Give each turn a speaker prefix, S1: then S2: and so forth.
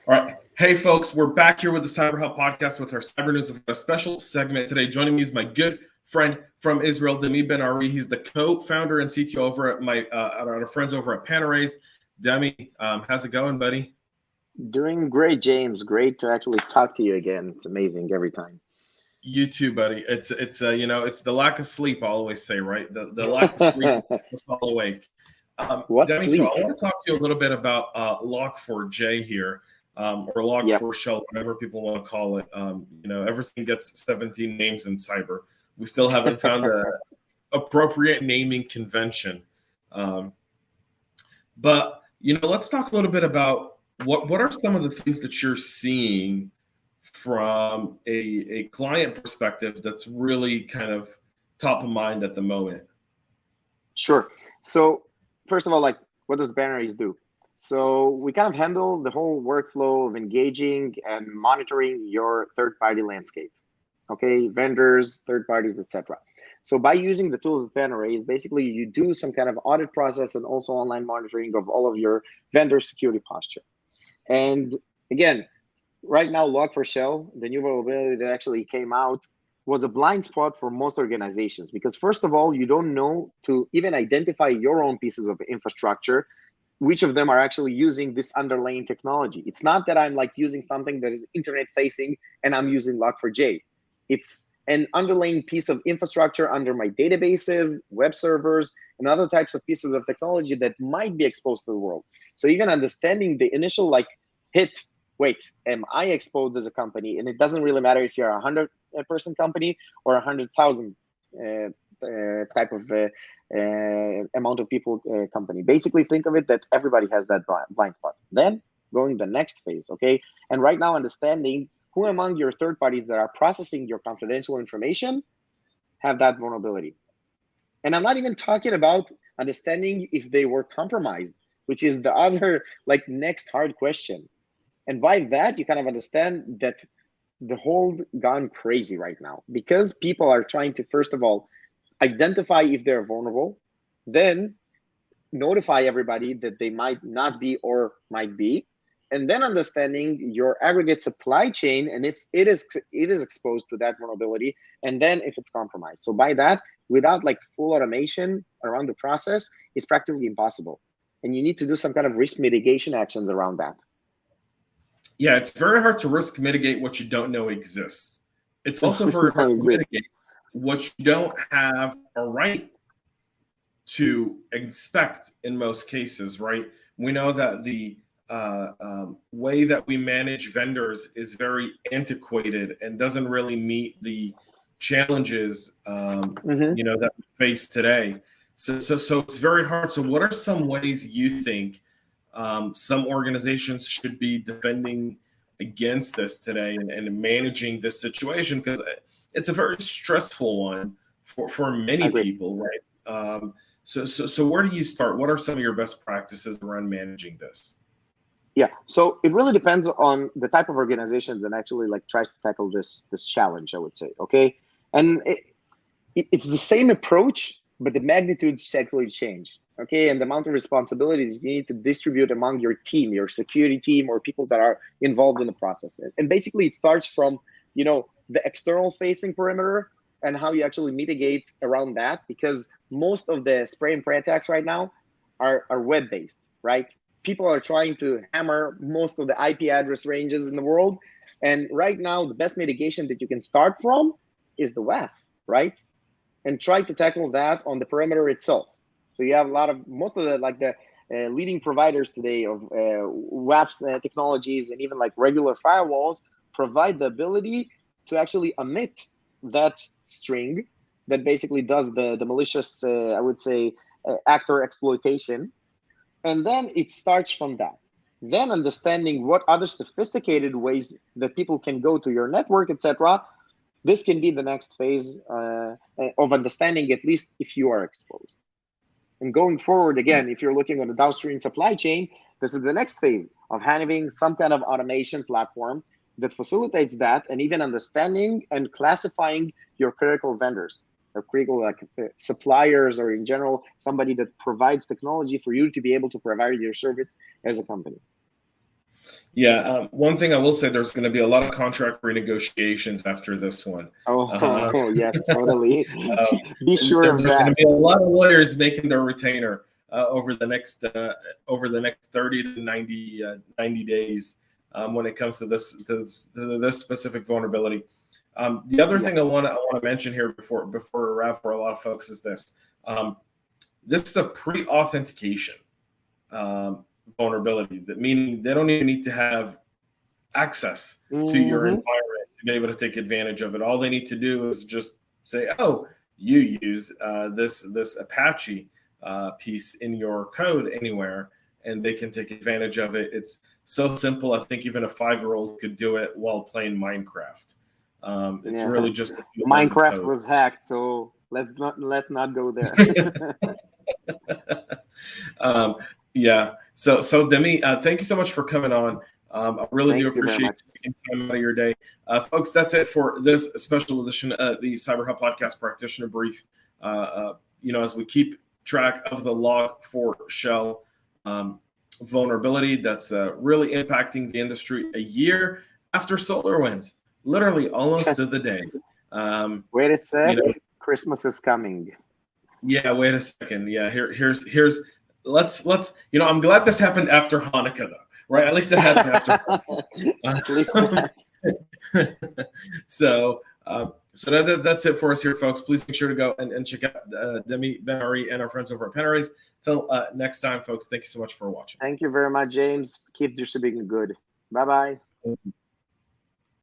S1: All right. Hey, folks, we're back here with the CyberHub Podcast with our Cyber News of a special segment today. Joining me is my good friend from Israel, Demi Ben-Ari. He's the co-founder and CTO over at our friends over at Panorays. Demi, how's it going, buddy?
S2: Doing great, James. Great to actually talk to you again. It's amazing every time.
S1: You too, buddy. It's it's the lack of sleep. I always say, right? The lack of sleep is all awake.
S2: What
S1: Demi,
S2: sleep?
S1: so I want to talk to you a little bit about LOG4J here. Or LOG4SHELL, whatever people want to call it. Everything gets 17 names in cyber. We still haven't found an appropriate naming convention. But let's talk a little bit about what are some of the things that you're seeing from a client perspective that's really kind of top of mind at the moment.
S2: Sure. So first of all, what does Panorays do? So we kind of handle the whole workflow of engaging and monitoring your third-party landscape, okay? Vendors, third parties, etc. So by using the tools of Panorays, basically you do some kind of audit process and also online monitoring of all of your vendor security posture. And again, right now, Log4Shell, the new vulnerability that actually came out, was a blind spot for most organizations because first of all, you don't know to even identify your own pieces of infrastructure, which of them are actually using this underlying technology. It's not that I'm using something that is internet facing and I'm using Log4j. It's an underlying piece of infrastructure under my databases, web servers, and other types of pieces of technology that might be exposed to the world. So even understanding the initial hit, wait, am I exposed as a company? And it doesn't really matter if you're a 100-person company or 100,000 type of amount of people company. Basically, think of it that everybody has that blind spot. Then going the next phase, okay? And right now, understanding who among your third parties that are processing your confidential information have that vulnerability. And I'm not even talking about understanding if they were compromised, which is the other next hard question. And by that, you kind of understand that the whole gone crazy right now because people are trying to, first of all, identify if they're vulnerable, then notify everybody that they might not be or might be, and then understanding your aggregate supply chain and if it is exposed to that vulnerability, and then if it's compromised. So by that, without full automation around the process, it's practically impossible. And you need to do some kind of risk mitigation actions around that.
S1: Yeah, it's very hard to risk mitigate what you don't know exists. It's also very hard to mitigate what you don't have a right to inspect in most cases, right? We know that the way that we manage vendors is very antiquated and doesn't really meet the challenges that we face today. So it's very hard. So what are some ways you think some organizations should be defending against this today and managing this situation? Because it's a very stressful one for many people, right? So where do you start? What are some of your best practices around managing this?
S2: Yeah, so it really depends on the type of organizations that actually tries to tackle this challenge, I would say, okay? And it's the same approach, but the magnitudes actually change, okay? And the amount of responsibilities you need to distribute among your team, your security team, or people that are involved in the process. And basically it starts from, the external facing perimeter and how you actually mitigate around that, because most of the spray and pray attacks right now are web-based, right? People are trying to hammer most of the IP address ranges in the world. And right now, the best mitigation that you can start from is the WAF, right? And try to tackle that on the perimeter itself. So you have most of the leading providers today of WAF technologies and even regular firewalls provide the ability to actually omit that string that basically does the malicious, I would say, actor exploitation. And then it starts from that. Then understanding what other sophisticated ways that people can go to your network, etc. This can be the next phase of understanding, at least if you are exposed. And going forward, again, if you're looking on the downstream supply chain, this is the next phase of having some kind of automation platform that facilitates that, and even understanding and classifying your critical vendors or critical suppliers, or in general, somebody that provides technology for you to be able to provide your service as a company.
S1: Yeah, one thing I will say, there's going to be a lot of contract renegotiations after this one.
S2: Oh, yeah, totally.
S1: Uh,
S2: Be sure of
S1: there's going to
S2: that.
S1: be a lot of lawyers making their retainer over the next 30 to 90 days when it comes to this specific vulnerability. The other thing I want to mention here before we wrap for a lot of folks is this. This is a pre-authentication vulnerability, that meaning they don't even need to have access to your environment to be able to take advantage of it. All they need to do is just say, oh, you use this Apache piece in your code anywhere, and they can take advantage of it. It's so simple. I think even a 5-year-old could do it while playing Minecraft. It's really just a few lines of
S2: Minecraft
S1: code.
S2: was hacked, so let's not go there.
S1: Yeah. So Demi, thank you so much for coming on. I really do appreciate taking time out of your day. Folks, that's it for this special edition of the CyberHub Podcast Practitioner Brief. As we keep track of the LOG4SHELL vulnerability that's really impacting the industry a year after SolarWinds, literally almost to the day.
S2: Wait a sec, Christmas is coming.
S1: Yeah, wait a second. Yeah, here's let's I'm glad this happened after Hanukkah, though, right? At least it happened after
S2: At least
S1: so that's it for us here, folks. Please make sure to go and check out Demi Ben-Ari and our friends over at Panorays. Till next time, folks, thank you so much for watching.
S2: Thank you very much, James. Keep distributing good. Bye-bye.